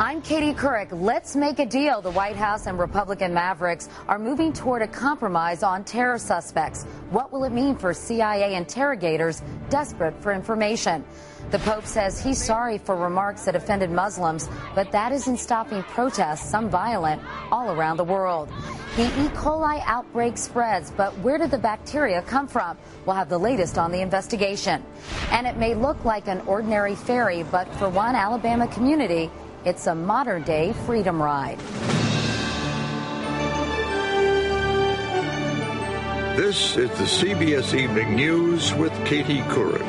I'm Katie Couric. Let's make a deal. The White House and Republican mavericks are moving toward a compromise on terror suspects. What will it mean for CIA interrogators desperate for information? The Pope says he's sorry for remarks that offended Muslims, but that isn't stopping protests, some violent, all around the world. The E. coli outbreak spreads, but where did the bacteria come from? We'll have the latest on the investigation. And it may look like an ordinary ferry, but for one Alabama community, it's a modern-day freedom ride. This is the CBS Evening News with Katie Couric.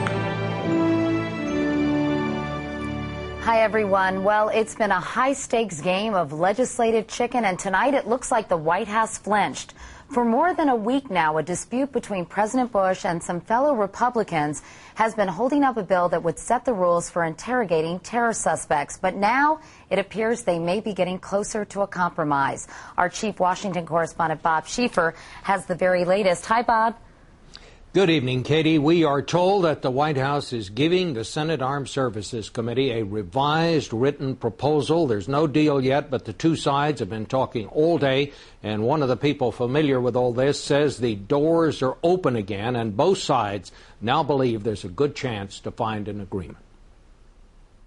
Hi, everyone. Well, it's been a high-stakes game of legislative chicken, and tonight it looks like the White House flinched. For more than a week now, a dispute between President Bush and some fellow Republicans has been holding up a bill that would set the rules for interrogating terror suspects. But now it appears they may be getting closer to a compromise. Our chief Washington correspondent, Bob Schieffer, has the very latest. Hi, Bob. Good evening, Katie. We are told that the White House is giving the Senate Armed Services Committee a revised written proposal. There's no deal yet, but the two sides have been talking all day, and one of the people familiar with all this says the doors are open again, and both sides now believe there's a good chance to find an agreement.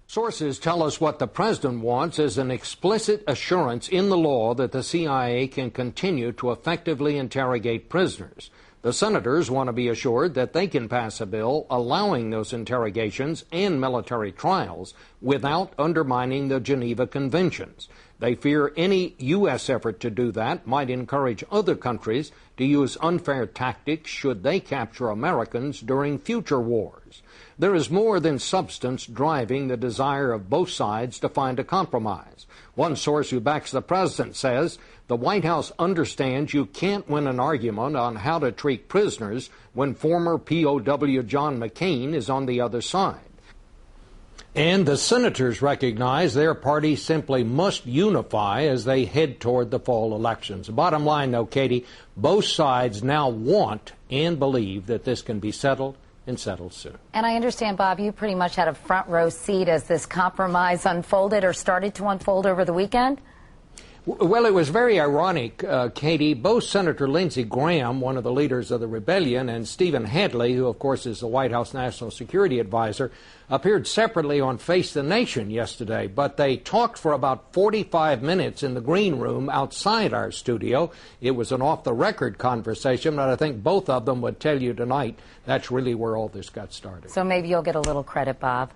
Sources tell us what the president wants is an explicit assurance in the law that the CIA can continue to effectively interrogate prisoners. The senators want to be assured that they can pass a bill allowing those interrogations and military trials without undermining the Geneva Conventions. They fear any U.S. effort to do that might encourage other countries to use unfair tactics should they capture Americans during future wars. There is more than substance driving the desire of both sides to find a compromise. One source who backs the president says the White House understands you can't win an argument on how to treat prisoners when former POW John McCain is on the other side. And the senators recognize their party simply must unify as they head toward the fall elections. The bottom line, though, Katie, both sides now want and believe that this can be settled and settled soon. And I understand, Bob, you pretty much had a front row seat as this compromise unfolded or started to unfold over the weekend? Well, it was very ironic, Katie. Both Senator Lindsey Graham, one of the leaders of the rebellion, and Stephen Hadley, who, of course, is the White House National Security Advisor, appeared separately on Face the Nation yesterday. But they talked for about 45 minutes in the green room outside our studio. It was an off-the-record conversation, but I think both of them would tell you tonight that's really where all this got started. So maybe you'll get a little credit, Bob.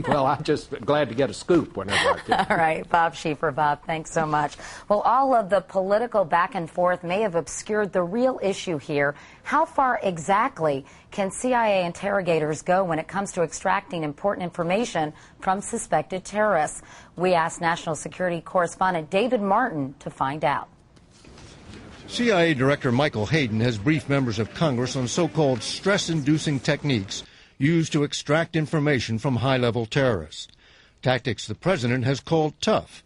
Well, I'm just glad to get a scoop whenever I can. All right, Bob Schieffer. Bob, thanks so much. Well, all of the political back and forth may have obscured the real issue here. How far exactly can CIA interrogators go when it comes to extracting important information from suspected terrorists? We asked National Security Correspondent David Martin to find out. CIA Director Michael Hayden has briefed members of Congress on so-called stress-inducing techniques used to extract information from high-level terrorists. Tactics the president has called tough.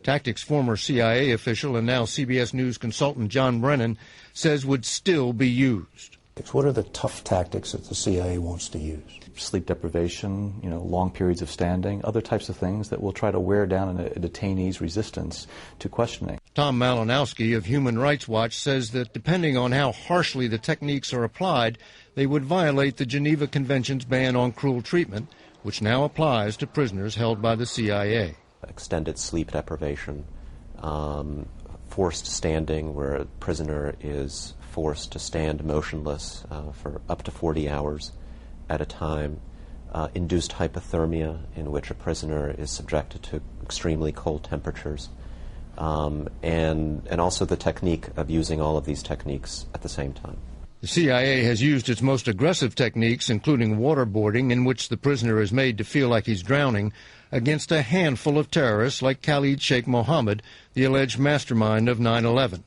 Tactics former CIA official and now CBS News consultant John Brennan says would still be used. What are the tough tactics that the CIA wants to use? Sleep deprivation, long periods of standing, other types of things that will try to wear down a detainee's resistance to questioning. Tom Malinowski of Human Rights Watch says that depending on how harshly the techniques are applied, they would violate the Geneva Convention's ban on cruel treatment, which now applies to prisoners held by the CIA. Extended sleep deprivation, forced standing, where a prisoner is forced to stand motionless for up to 40 hours at a time, induced hypothermia, in which a prisoner is subjected to extremely cold temperatures, and also the technique of using all of these techniques at the same time. The CIA has used its most aggressive techniques, including waterboarding, in which the prisoner is made to feel like he's drowning, against a handful of terrorists like Khalid Sheikh Mohammed, the alleged mastermind of 9/11.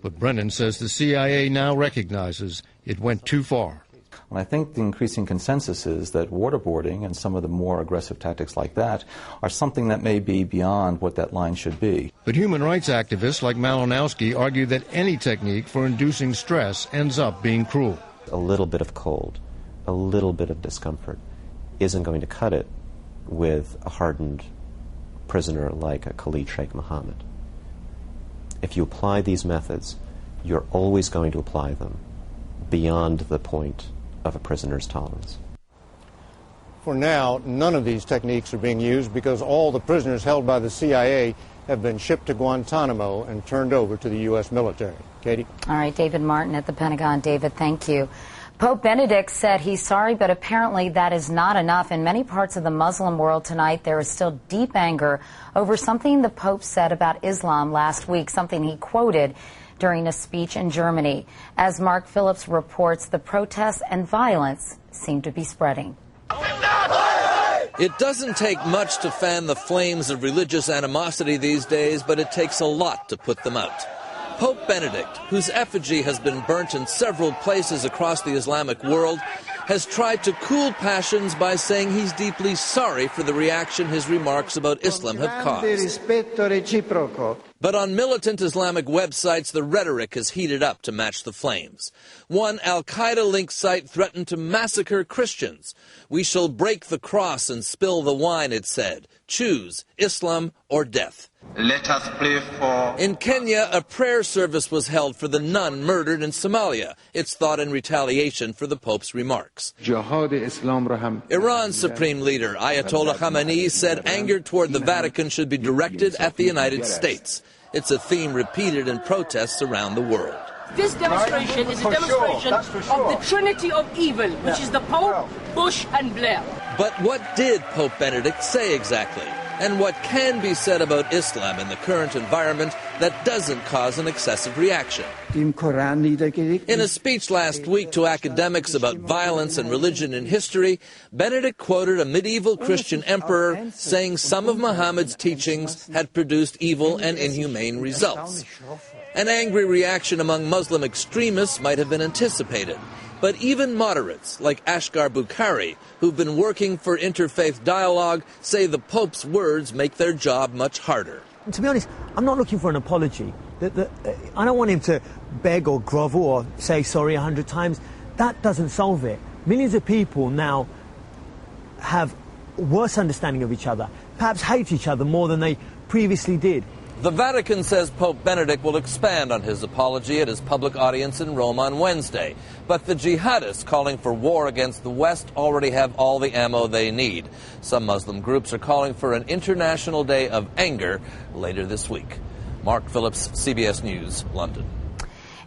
But Brennan says the CIA now recognizes it went too far. And I think the increasing consensus is that waterboarding and some of the more aggressive tactics like that are something that may be beyond what that line should be. But human rights activists like Malinowski argue that any technique for inducing stress ends up being cruel. A little bit of cold, a little bit of discomfort isn't going to cut it with a hardened prisoner like a Khalid Sheikh Mohammed. If you apply these methods, you're always going to apply them beyond the point of a prisoner's tolerance. For now, none of these techniques are being used because all the prisoners held by the CIA have been shipped to Guantanamo and turned over to the U.S. military. Katie? All right, David Martin at the Pentagon. David, thank you. Pope Benedict said he's sorry, but apparently that is not enough. In many parts of the Muslim world tonight, there is still deep anger over something the Pope said about Islam last week, something he quoted during a speech in Germany. As Mark Phillips reports, the protests and violence seem to be spreading. It doesn't take much to fan the flames of religious animosity these days, but it takes a lot to put them out. Pope Benedict, whose effigy has been burnt in several places across the Islamic world, has tried to cool passions by saying he's deeply sorry for the reaction his remarks about Islam have caused. But on militant Islamic websites, the rhetoric has heated up to match the flames. One al-Qaeda-linked site threatened to massacre Christians. "We shall break the cross and spill the wine," it said. "Choose Islam or death." Let us pray for... In Kenya, a prayer service was held for the nun murdered in Somalia. It's thought in retaliation for the Pope's remarks. Iran's supreme leader, Ayatollah Khamenei, said anger toward the Vatican should be directed at the United States. It's a theme repeated in protests around the world. This demonstration is a demonstration of the trinity of evil, which is the Pope, Bush, and Blair. But what did Pope Benedict say exactly? And what can be said about Islam in the current environment that doesn't cause an excessive reaction? In a speech last week to academics about violence and religion in history, Benedict quoted a medieval Christian emperor saying some of Muhammad's teachings had produced evil and inhumane results. An angry reaction among Muslim extremists might have been anticipated. But even moderates, like Ashgar Bukhari, who've been working for interfaith dialogue, say the Pope's words make their job much harder. To be honest, I'm not looking for an apology. I don't want him to beg or grovel or say sorry 100 times. That doesn't solve it. Millions of people now have worse understanding of each other, perhaps hate each other more than they previously did. The Vatican says Pope Benedict will expand on his apology at his public audience in Rome on Wednesday. But the jihadists calling for war against the West already have all the ammo they need. Some Muslim groups are calling for an international day of anger later this week. Mark Phillips, CBS News, London.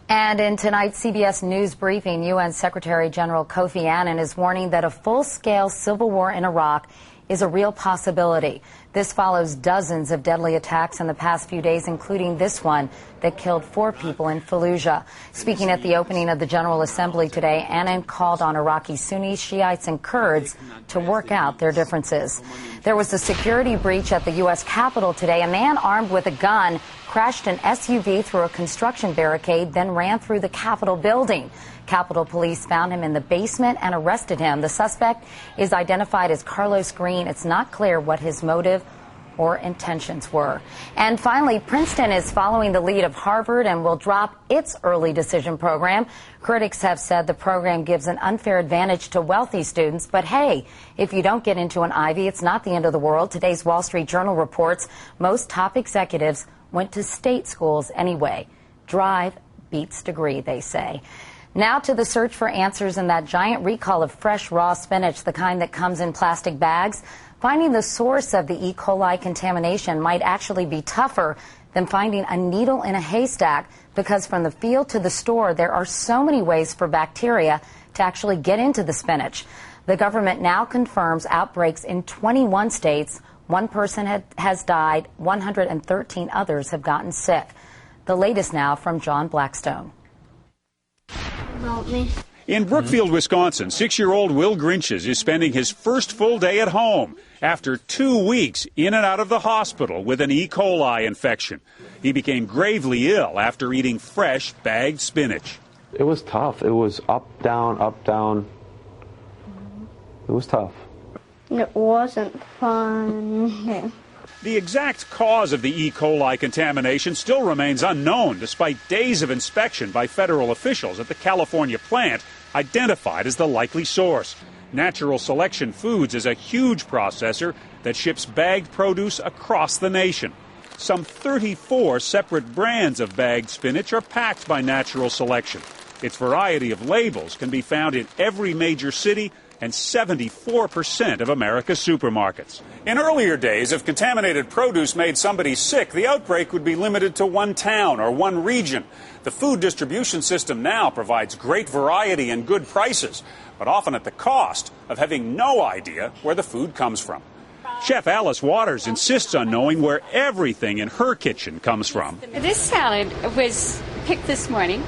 And in tonight's CBS News briefing, UN Secretary General Kofi Annan is warning that a full-scale civil war in Iraq is a real possibility. This follows dozens of deadly attacks in the past few days, including this one that killed 4 people in Fallujah. Speaking at the opening of the General Assembly today, Annan called on Iraqi Sunnis, Shiites, and Kurds to work out their differences. There was a security breach at the U.S. Capitol today. A man armed with a gun crashed an SUV through a construction barricade, then ran through the Capitol building. Capitol Police found him in the basement and arrested him. The suspect is identified as Carlos Green. It's not clear what his motive or intentions were. And finally, Princeton is following the lead of Harvard and will drop its early decision program. Critics have said the program gives an unfair advantage to wealthy students. But hey, if you don't get into an Ivy, it's not the end of the world. Today's Wall Street Journal reports most top executives went to state schools anyway. Drive beats degree, they say. Now to the search for answers in that giant recall of fresh raw spinach, the kind that comes in plastic bags. Finding the source of the E. coli contamination might actually be tougher than finding a needle in a haystack, because from the field to the store, there are so many ways for bacteria to actually get into the spinach. The government now confirms outbreaks in 21 states. 1 person has died. 113 others have gotten sick. The latest now from John Blackstone. In Brookfield, Wisconsin, 6-year-old Will Grinches is spending his first full day at home after 2 weeks in and out of the hospital with an E. coli infection. He became gravely ill after eating fresh bagged spinach. It was tough. It was up, down, up, down. It was tough. It wasn't fun. The exact cause of the E. coli contamination still remains unknown, despite days of inspection by federal officials at the California plant identified as the likely source. Natural Selection Foods is a huge processor that ships bagged produce across the nation. Some 34 separate brands of bagged spinach are packed by Natural Selection. Its variety of labels can be found in every major city and 74% of America's supermarkets. In earlier days, if contaminated produce made somebody sick, the outbreak would be limited to one town or one region. The food distribution system now provides great variety and good prices, but often at the cost of having no idea where the food comes from. Chef Alice Waters insists on knowing where everything in her kitchen comes from. This salad was picked this morning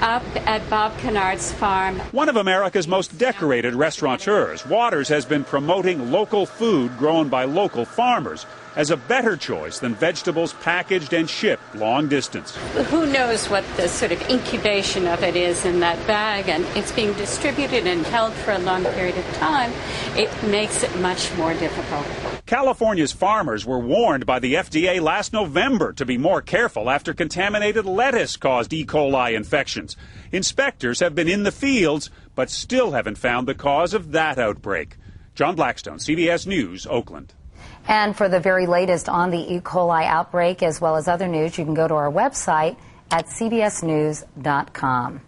up at Bob Kennard's farm. One of America's most decorated restaurateurs, Waters has been promoting local food grown by local farmers as a better choice than vegetables packaged and shipped long distance. Who knows what the sort of incubation of it is in that bag, and it's being distributed and held for a long period of time. It makes it much more difficult. California's farmers were warned by the FDA last November to be more careful after contaminated lettuce caused E. coli infections. Inspectors have been in the fields, but still haven't found the cause of that outbreak. John Blackstone, CBS News, Oakland. And for the very latest on the E. coli outbreak, as well as other news, you can go to our website at cbsnews.com.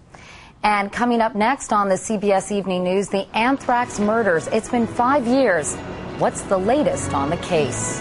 And coming up next on the CBS Evening News, the anthrax murders. It's been 5 years. What's the latest on the case?